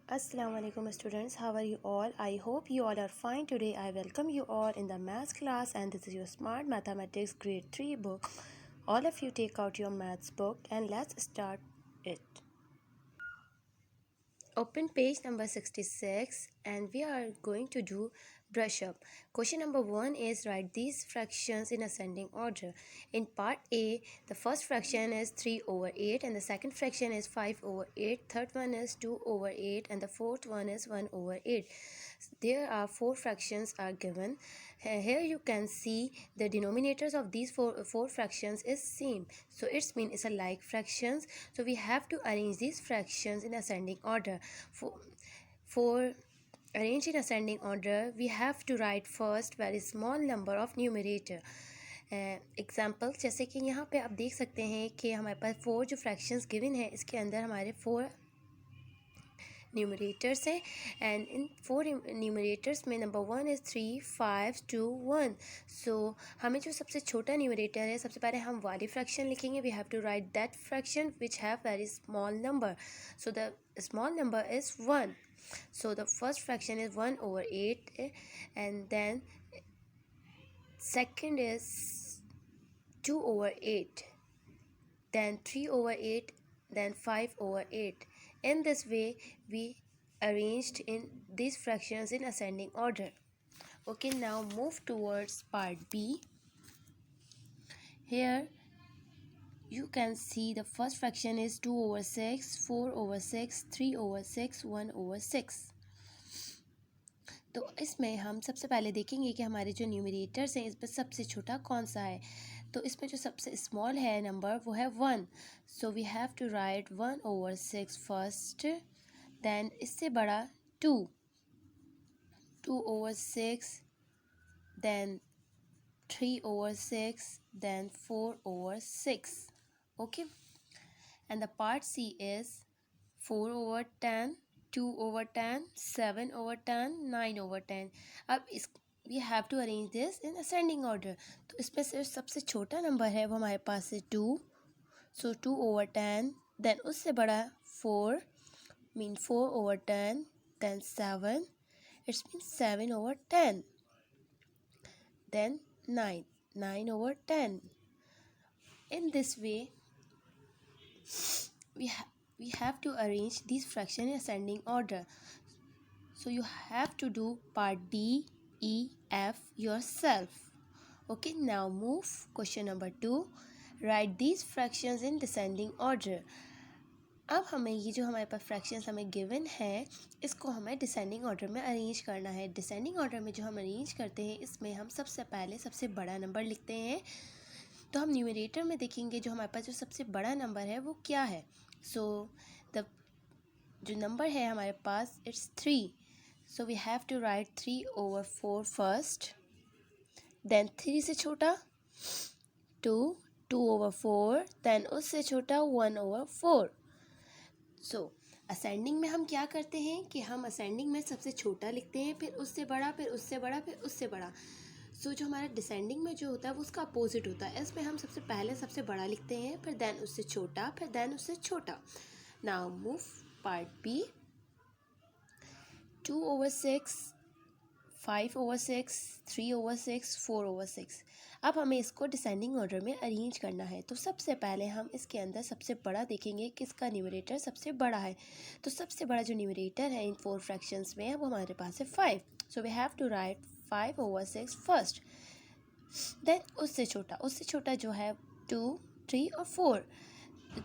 Assalamu alaikum students, how are you all? I hope you all are fine. Today I welcome you all in the maths class, and this is your Smart Mathematics Grade 3 book. All of you take out your maths book and let's start it. Open page number 66 and we are going to do brush up. Question number 1 is write these fractions in ascending order. In part A, the first fraction is 3 over 8 and the second fraction is 5 over 8, third one is 2 over 8 and the fourth one is 1 over 8. There are 4 fractions are given. Here you can see the denominators of these four fractions is same, so it's mean it's a like fractions. So we have to arrange these fractions in ascending order. For arrange in ascending order, we have to write first very small number of numerator. Example जैसे कि यहाँ पे आप देख सकते हैं कि हमारे पास 4 जो फ्रैक्शंस गिवन है, इसके अंदर हमारे 4 न्यूमरेटर्स हैं एंड इन 4 न्यूमरेटर्स में नंबर 1 इज़ 3 5 2 1. सो हमें जो सबसे छोटा न्यूमरेटर है, सबसे पहले हम वाली फ्रैक्शन लिखेंगे. We have to write that fraction which have very small number. So the small number is 1. So the first fraction is 1 over 8 and then second is 2 over 8, then 3 over 8, then 5 over 8. In this way we arranged in these fractions in ascending order. Okay, now move towards part B. Here you can see the first fraction is 2 over 6, 4 over 6, 3 over 6, 1 over 6. तो इसमें हम सबसे पहले देखेंगे कि हमारे जो numerators हैं इसमें सबसे छोटा कौन सा है. तो इसमें जो सबसे स्मॉल है नंबर वो है 1. So we have to write 1 over 6 first, then इससे बड़ा 2 over 6, then 3 over 6, then 4 over 6. Okay, and the part C is 4 over 10, 2 over 10, 7 over 10, 9 over 10. अब इस we have to arrange this in ascending order. तो इसमें से सबसे छोटा number है वो हमारे पास है 2. So 2 over 10, then उससे बड़ा 4, mean 4 over 10, then 7, it means 7 over 10, then 9 over 10. In this way we have to arrange these fractions in ascending order. So you have to do part D, E, F yourself. Okay, now move question number 2. Write these fractions in descending order. अब हमें ये जो हमारे पास fractions हमें given है इसको हमें descending order में अरेंज करना है. डिसेंडिंग ऑर्डर में जो हम अरेंज करते हैं इसमें हम सबसे पहले सबसे बड़ा नंबर लिखते हैं. तो हम न्यूमरेटर में देखेंगे जो हमारे पास जो सबसे बड़ा नंबर है वो क्या है. सो द जो नंबर है हमारे पास it's 3. So we have to write 3 over 4 first, then 3 से छोटा 2 over 4, देन उससे छोटा 1 over 4. सो असेंडिंग में हम क्या करते हैं कि हम असेंडिंग में सबसे छोटा लिखते हैं, फिर उससे बड़ा, फिर उससे बड़ा, फिर उससे बड़ा. सो जो हमारा डिसेंडिंग में जो होता है वो उसका अपोजिट होता है. इसमें हम सबसे पहले सबसे बड़ा लिखते हैं, फिर देन उससे छोटा, फिर देन उससे छोटा. Now move part B. 2 over 6, 5 over 6, 3 over 6, 4 over 6. अब हमें इसको डिसेंडिंग ऑर्डर में अरेंज करना है. तो सबसे पहले हम इसके अंदर सबसे बड़ा देखेंगे किसका न्यूमरेटर सबसे बड़ा है. तो सबसे बड़ा जो न्यूमरेटर है इन 4 फ्रैक्शंस में वो हमारे पास है 5. So we have to write 5 over 6 first, then उससे छोटा जो है 2, 3 और 4.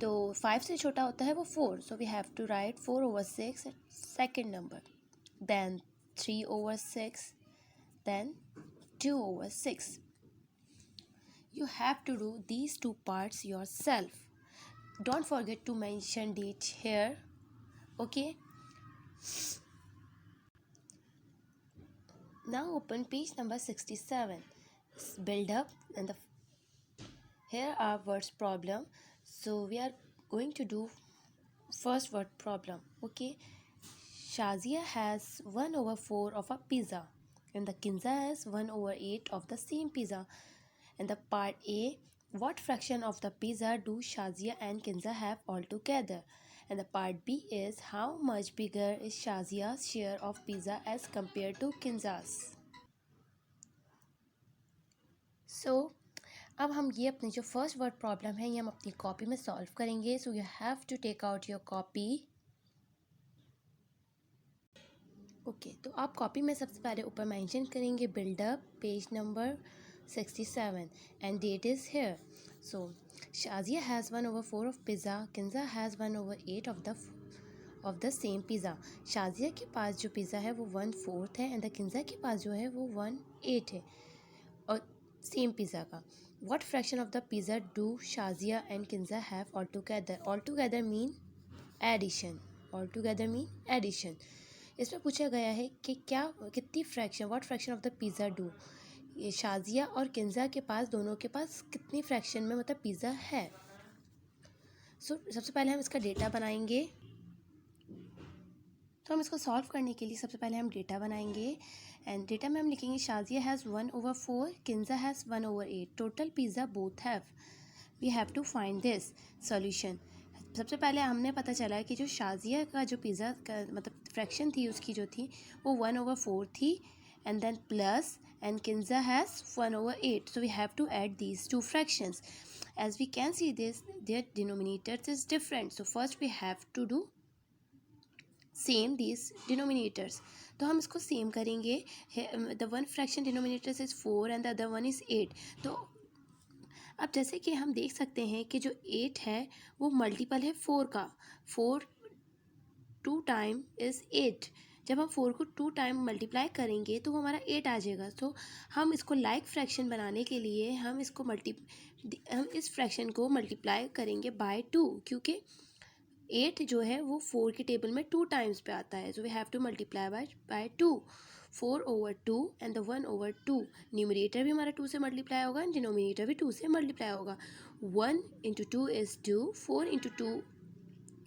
तो 5 से छोटा होता है वो 4. So we have to write 4 over 6 second number, then 3 over 6, then 2 over 6. You have to do these two parts yourself. Don't forget to mention date here. Okay, now open page number 67. Build up and here are words problem. So we are going to do first word problem. Okay, Shazia has 1 over 4 of a pizza and the Kinza has 1 over 8 of the same pizza. And the part A, what fraction of the pizza do Shazia and Kinza have altogether? And the part B is how much bigger is Shazia's share of pizza as compared to Kinza's. So अब हम ये अपने जो first word problem है ये हम अपनी copy में सॉल्व करेंगे. So you have to take out your copy. Okay, तो आप कॉपी में सबसे पहले ऊपर मेंशन करेंगे build up page number 67 and date is here. So Shazia has 1/4 of pizza, Kinza has 1/8 of the same pizza. Shazia के पास जो पिज़्ज़ा है वो 1/4 है एंड द किंजा के पास जो है वो 1/8 है और सेम पिज़्ज़ा का. What fraction of the pizza do Shazia and Kinza have altogether? Altogether mean addition. Altogether mean addition. इसमें पूछा गया है कि क्या कितनी fraction, what fraction of the pizza do, ये शाजिया और किंजा के पास दोनों के पास कितनी फ्रैक्शन में मतलब पिज़्ज़ा है. सबसे पहले हम इसका डेटा बनाएंगे. तो हम इसको सॉल्व करने के लिए सबसे पहले हम डेटा बनाएंगे एंड डेटा में हम लिखेंगे Shazia has 1/4, Kinza has 1/8. Total pizza both have. We have to find this solution. सबसे पहले हमने पता चला कि जो शाजिया का जो पिज़्ज़ा का मतलब फ्रैक्शन थी उसकी जो थी वो 1/4 थी and then plus and Kinza has 1/8. So we have to add these two fractions. As we can see this their denominators is different. So first we have to do same these denominators. तो हम इसको same करेंगे. The one fraction denominators is 4 and the other one is 8. तो अब जैसे कि हम देख सकते हैं कि जो 8 है वो मल्टीपल है 4 का. 4 2 टाइम इज़ 8. जब हम 4 को 2 टाइम मल्टीप्लाई करेंगे तो वो हमारा 8 आ जाएगा. तो हम इसको लाइक फ्रैक्शन बनाने के लिए हम इस फ्रैक्शन को मल्टीप्लाई करेंगे बाय 2, क्योंकि 8 जो है वो 4 के टेबल में 2 टाइम्स पे आता है. So we have to multiply by 2. 4/2 and the 1/2. Numerator भी हमारा 2 से मल्टीप्लाई होगा एंड डिनोमिनेटर भी 2 से मल्टीप्लाई होगा. 1 × 2 is 2, 4 × 2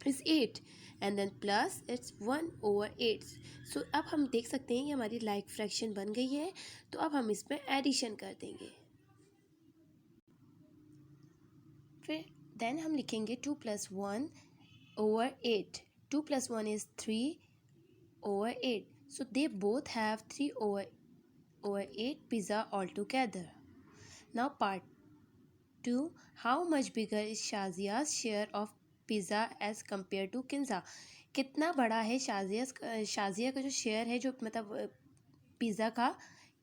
is 8 and then plus it's 1/8. सो अब हम देख सकते हैं कि हमारी लाइक फ्रैक्शन बन गई है. तो अब हम इसमें एडिशन कर देंगे. फिर देन हम लिखेंगे 2 + 1/8. 2 + 1 is 3/8. So they both have 3/8 pizza altogether. Now part 2. How much bigger is Shazia's share of pizza as compared to Kinza? कितना बड़ा है शाजिया का जो शेयर है जो मतलब पिज़्ज़ा का,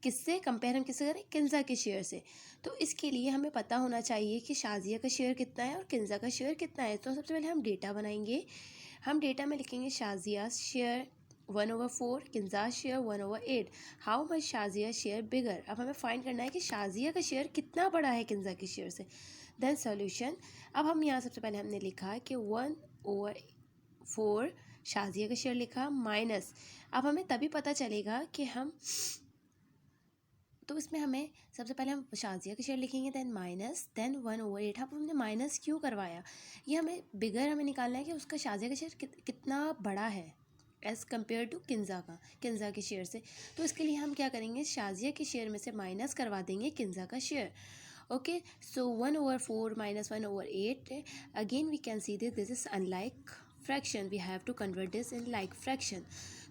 किससे कंपेयर हम किससे करें, किंजा के शेयर से. तो इसके लिए हमें पता होना चाहिए कि शाजिया का शेयर कितना है और किंजा का शेयर कितना है. तो सबसे पहले हम डेटा बनाएंगे. हम डेटा में लिखेंगे Shazia share 1/4, Kinza share 1/8. How much Shazia share bigger. अब हमें फाइंड करना है कि शाजिया का शेयर कितना बड़ा है किंजा के शेयर से. Then solution. अब हम यहाँ सबसे पहले हमने लिखा कि 1/4 शाजिया का शेयर लिखा माइनस. अब हमें तभी पता चलेगा कि हम, तो इसमें हमें सबसे पहले हम शाजिया का शेयर लिखेंगे देन माइनस देन 1/8. अब हमने माइनस क्यों करवाया, ये हमें बिगर हमें निकालना है कि उसका शाजिया का शेयर कितना बड़ा है एज़ कम्पेयर टू किंजा के शेयर से. तो इसके लिए हम क्या करेंगे, शाजिया के शेयर में से माइनस करवा देंगे किंजा का share. Okay, so 1/4 - 1/8. Again we can see this is unlike fraction. We have to convert this in like fraction.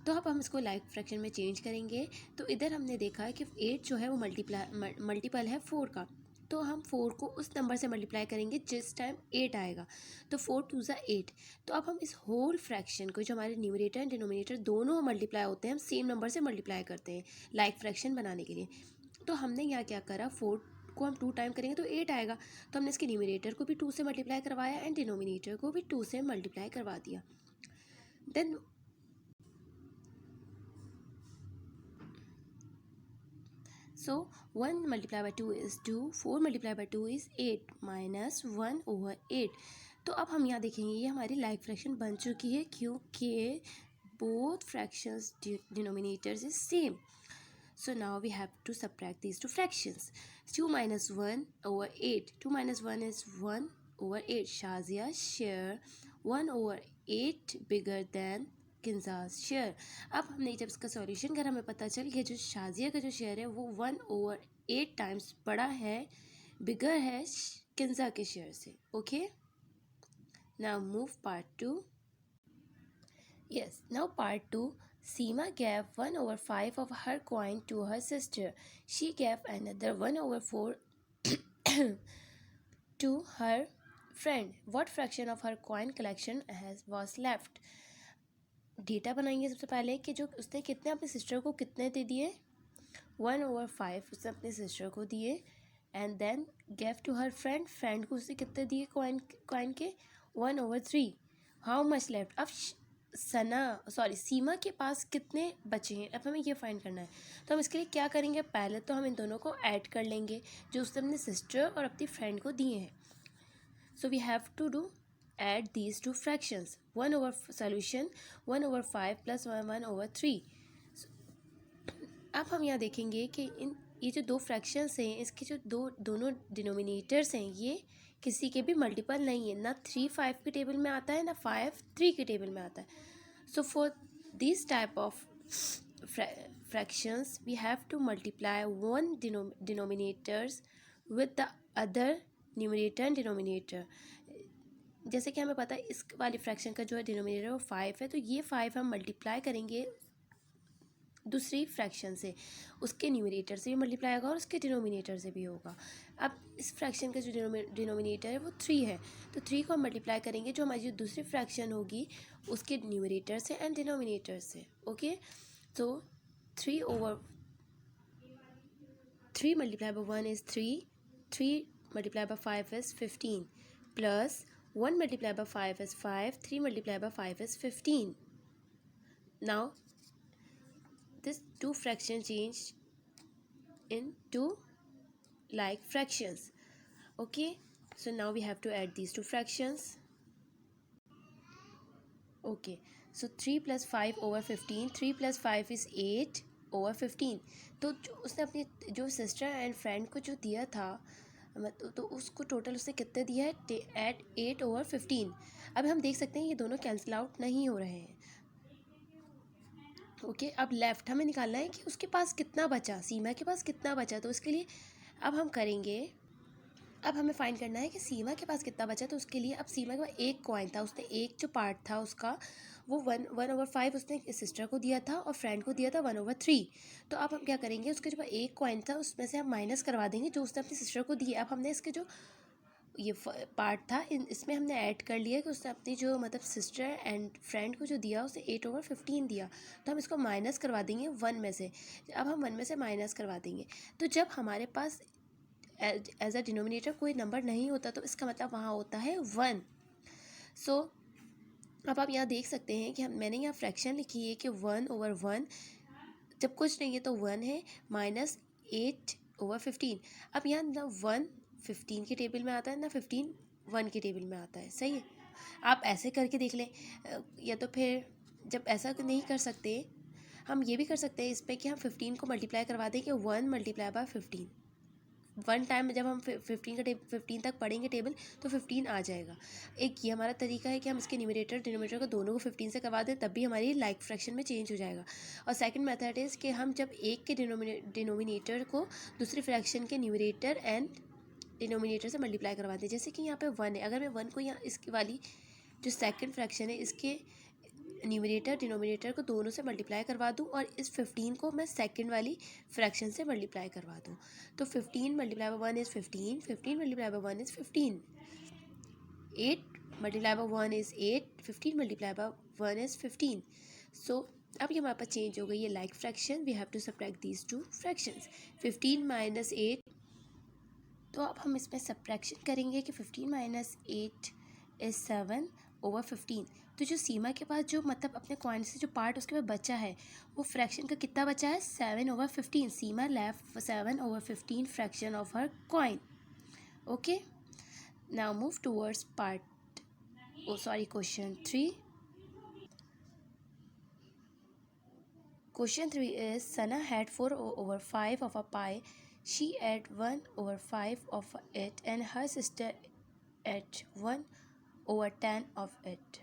तो अब हम इसको लाइक फ्रैक्शन में चेंज करेंगे. तो इधर हमने देखा है कि 8 जो है वो मल्टीपल है 4 का. तो हम 4 को उस नंबर से मल्टीप्लाई करेंगे जिस टाइम 8 आएगा. तो 4 × 2 = 8. तो अब हम इस होल फ्रैक्शन को, जो हमारे न्यूमरेटर एंड डिनोमिनेटर दोनों मल्टीप्लाई होते हैं, हम सेम नंबर से मल्टीप्लाई करते हैं लाइक फ्रैक्शन बनाने के लिए. तो हमने यहाँ क्या करा, 4 को हम 2 टाइम करेंगे तो 8 आएगा. तो हमने इसके न्यूमरेटर को भी 2 से मल्टीप्लाई करवाया एंड डिनोमिनेटर को भी 2 से मल्टीप्लाई करवा दिया. Then so 1 × 2 is 2, 4 × 2 is 8 minus 1/8. तो अब हम यहाँ देखेंगे ये हमारी लाइक फ्रैक्शन बन चुकी है क्योंकि both fractions denominators is same. So now we have to subtract these two fractions. 2 - 1/8. 2 - 1 is 1/8. Shazia's share 1/8 bigger than Kinza's share. अब हमने जब इसका सॉल्यूशन करा हमें पता चल गया जो शाजिया का जो शेयर है वो 1/8 टाइम्स बड़ा है, बिगर है किंजा के शेयर से. Okay, now move part 2. Yes, now part 2. Seema gave 1 over 5 of her coin to her sister. She gave another 1 over 4 to her friend. What fraction of her coin collection was left? Data बनाएंगे सबसे पहले कि जो उसने कितने अपने sister को कितने दे दिए, 1 over 5 उसने अपने सिस्टर को दिए, and then gave to her friend को उसने कितने दिए कॉइन के, 1 over 3. How much left? अब सीमा के पास कितने बचे हैं, अब हमें ये फाइंड करना है. तो हम इसके लिए क्या करेंगे, पहले तो हम इन दोनों को ऐड कर लेंगे जो उसने अपने सिस्टर और अपनी फ्रेंड को दिए हैं. So we have to add these two fractions. 1 over solution 1 over 5 plus 1 over 3. अब हम यहाँ देखेंगे कि ये जो दो फ्रैक्शंस हैं, इसके जो दोनों डिनोमिनेटर्स हैं, ये किसी के भी मल्टीपल नहीं है. ना 3 5 के टेबल में आता है, ना 5 3 के टेबल में आता है. So for this type of fractions we have to multiply one denominators with the other numerator and denominator. जैसे कि हमें पता है इस वाली फ्रैक्शन का जो है डिनोमिनेटर वो 5 है, तो ये 5 हम मल्टीप्लाई करेंगे दूसरी फ्रैक्शन से, उसके न्यूमरेटर से भी मल्टीप्लाई होगा और उसके डिनोमिनेटर से भी होगा. अब इस फ्रैक्शन का जो डिनोमिनेटर है वो 3 है, तो 3 को हम मल्टीप्लाई करेंगे जो हमारी जो दूसरी फ्रैक्शन होगी उसके न्यूमरेटर से एंड डिनोमिनेटर से. ओके, तो 3 over 3 multiplied by 1 is 3, 3 multiplied by 5 is 15, plus 1 multiplied by 5 is 5, 3 multiplied by 5 is 15. Now this two fractions changed into like fractions. Okay, so now we have to add these two fractions. Okay, so 3 plus 5 over 15, 3 plus 5 is 8 over 15. तो उसने अपनी जो sister and friend को जो दिया था, तो उसको टोटल उसने कितने दिया है, एट 8 over 15. अब हम देख सकते हैं ये दोनों कैंसिल आउट नहीं हो रहे हैं. ओके, अब लेफ्ट हमें निकालना है कि उसके पास कितना बचा, सीमा के पास कितना बचा. तो उसके लिए अब हम करेंगे, अब हमें फाइंड करना है कि सीमा के पास कितना बचा. तो उसके लिए अब सीमा के पास एक कॉइन था, उसने एक जो पार्ट था उसका वो 1 over 5 उसने सिस्टर को दिया था और फ्रेंड को दिया था 1 over 3. तो अब हम क्या करेंगे, उसके जो एक कॉइन था उसमें से हम माइनस करवा देंगे जो उसने अपनी सिस्टर को दिया. अब हमने इसके जो ये पार्ट था इसमें हमने ऐड कर लिया कि उसने अपनी जो मतलब सिस्टर एंड फ्रेंड को जो दिया उसे 8 over 15 दिया. तो हम इसको माइनस करवा देंगे 1 में से. अब हम 1 में से माइनस करवा देंगे, तो जब हमारे पास एज अ डिनोमिनेटर कोई नंबर नहीं होता तो इसका मतलब वहाँ होता है 1. सो अब आप यहाँ देख सकते हैं कि मैंने यहाँ फ्रैक्शन लिखी है कि 1 over 1, जब कुछ नहीं है तो 1 है, माइनस 8 over 15. अब यहाँ ना 1 15 के टेबल में आता है, ना 15 1 के टेबल में आता है. सही है, आप ऐसे करके देख लें, या तो फिर जब ऐसा नहीं कर सकते हम ये भी कर सकते हैं इस पर कि हम 15 को मल्टीप्लाई करवा दें कि 1 multiplied by 15. 1 टाइम जब हम 15 तक पढ़ेंगे टेबल तो 15 आ जाएगा. एक ये हमारा तरीका है कि हम इसके न्यूमरेटर डिनोमिनेटर को दोनों को 15 से करवा दें, तब भी हमारी लाइक फ्रैक्शन में चेंज हो जाएगा. और सेकंड मेथड इज़ कि हम जब एक के डिनोमिनेटर को दूसरी फ्रैक्शन के न्यूमरेटर एंड डिनोमिनेटर से मल्टीप्लाई करवा दें. जैसे कि यहाँ पे 1 है, अगर मैं 1 को यहाँ इसकी वाली जो सेकंड फ्रैक्शन है इसके न्यूमरेटर डिनोमिनेटर को दोनों से मल्टीप्लाई करवा दूँ और इस 15 को मैं सेकंड वाली फ्रैक्शन से मल्टीप्लाई करवा दूँ. तो 15 multiplied by 1 is 15, 15 multiplied by 1 is 15, 8 multiplied by 1 is 8, 15 multiplied by 1 is 15. So अब ये हमारे पास चेंज हो गई है like fraction. We have to subtract these two fractions. 15 minus 8, तो अब हम इसमें सब्ट्रैक्शन करेंगे कि 15 minus 8 is 7 over 15. तो जो सीमा के पास जो मतलब अपने कॉइन से जो पार्ट उसके पास बचा है वो फ्रैक्शन का कितना बचा है, 7 over 15. Seema left 7 over 15 fraction of her coin. Okay, now move towards question 3. Question 3 is Sana had 4 over 5 of a pie. She ate 1 over 5 of it and her sister ate 1 over 10 of it.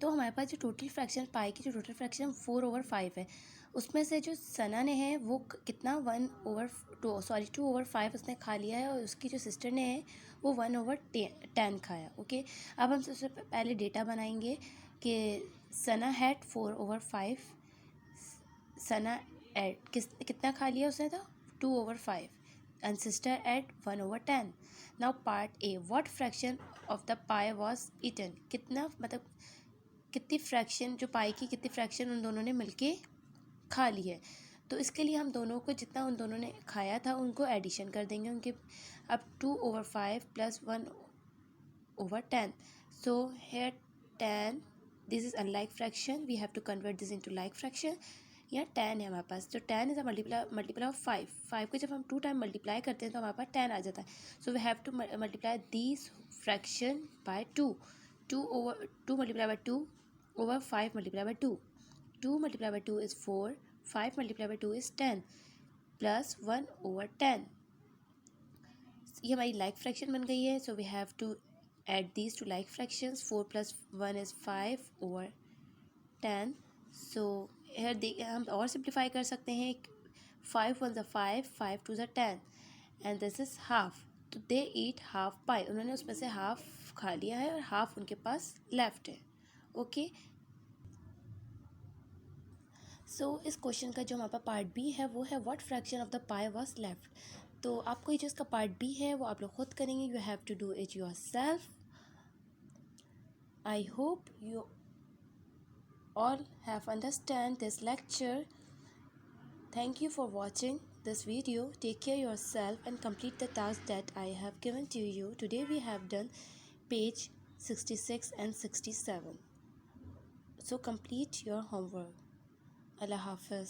तो हमारे पास जो total fraction पाई की जो total fraction 4 over 5 है, उसमें से जो सना ने है वो कितना 2 over 5 उसने खा लिया है और उसकी जो सिस्टर ने है वो 1 over 10 खाया. ओके, अब हम सबसे पहले डेटा बनाएंगे कि सना हैड 4/5, सना एड कितना खा लिया उसने था 2/5 and sister had 1/10. Now part A, what fraction of the pie was eaten, कितना मतलब कितनी फ्रैक्शन जो पाई की कितनी फ्रैक्शन उन दोनों ने मिलके खा ली है. तो इसके लिए हम दोनों को जितना उन दोनों ने खाया था उनको एडिशन कर देंगे उनके. अब 2/5 plus 1/10. So here 10, this is unlike fraction, we have to convert this into like fraction. यहाँ 10 है हमारे पास, तो 10 इज अ मल्टीप्लाई ऑफ 5 को जब हम 2 टाइम मल्टीप्लाई करते हैं तो हमारे पास 10 आ जाता है. So we have to multiply this fraction by 2. 2 multiply by 2 over 5 multiplied by 2. 2 multiplied by 2 is 4. 5 multiplied by 2 is 10 plus 1/10. ये हमारी लाइक फ्रैक्शन बन गई है. So we have to add these two like fractions. 4 plus 1 is 5/10. So here हम और simplify कर सकते हैं. 5 1 is 5, 5 2 is 10 and this is half. तो they eat half pie. उन्होंने उसमें से हाफ खा लिया है और हाफ उनके पास लेफ्ट है. ओके सो इस क्वेश्चन का जो हमारे पास पार्ट बी है वो है what fraction of the pie was left. तो आपको ये जो इसका पार्ट बी है वो आप लोग खुद करेंगे. You have to do it yourself. I hope you all have understand this lecture. Thank you for watching this video. Take care yourself and complete the task that I have given to you. Today we have done page 66 and 67. So complete your homework. Allah Hafiz.